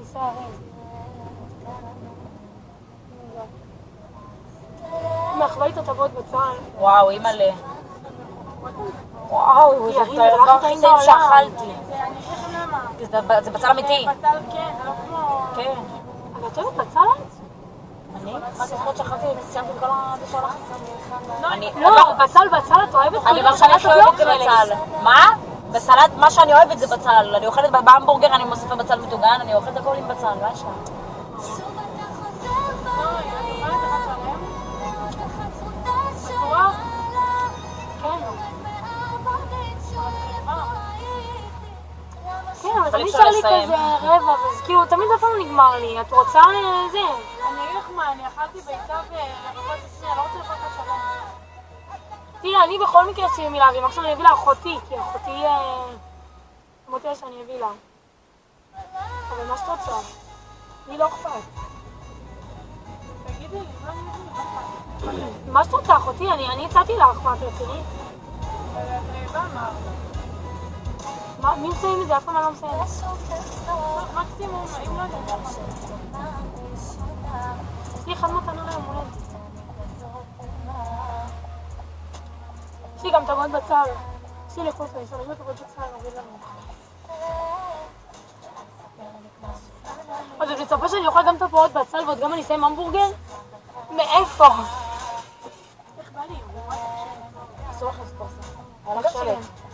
כיסא הריק. מאחווית הטבות בצהל. וואו, אימא'לה. וואו, זה יריב, הדבר הלכת הכי עם טעים העולם. שאכלתי. אני אגיד לכם למה. זה בצל אמיתי. בצל, כן, זה לא כמו... כן. אבל את אוהבת בצלת? אני? רק זוכרת שאכלתי וסיימתי את כל הדשאלה. לא, בצל את אוהבת? אני מה שאני הכי אוהבת זה בצל. מה? בסלט, מה שאני אוהבת זה בצל. אני אוכלת בהמבורגר, אני מוסיפה בצל מטוגן, אני אוכלת הכל עם בצל, מה יש לה? כן, אבל תמיד נשאר לי כזה רבע, וזה כאילו, תמיד אף פעם נגמר לי. את רוצה זה? אני אגיד לך מה, אני אכלתי ביצה ולפחות אצלי, אני לא רוצה לאכול את השלם. תראה, אני בכל מקרה אצלי מילה, ואם עכשיו אני אביא לה אחותי, כי אחותי אמרתי לה שאני אביא לה. אבל מה שאת רוצה? לי לא אכפת. תגידי לי, מה אני אביא לך? מה שאת רוצה, אחותי? אני הצעתי לך, מה את רצינית? אבל את רעבה, מה? מי מסיים את זה? אף פעם אני לא מסיים. מקסימום, אם לא נדבר. יש לי אחד מתנה ליום הולדת. יש לי גם טבות בצל. יש לי לקופה, יש לי טבות בצל, נביא לנו. אז את מצפה שאני אוכל גם טבות בצל ועוד גם אני אסיים המבורגר? מאיפה? איך בא לי? אסור לך לספור זה. אבל לא שלט.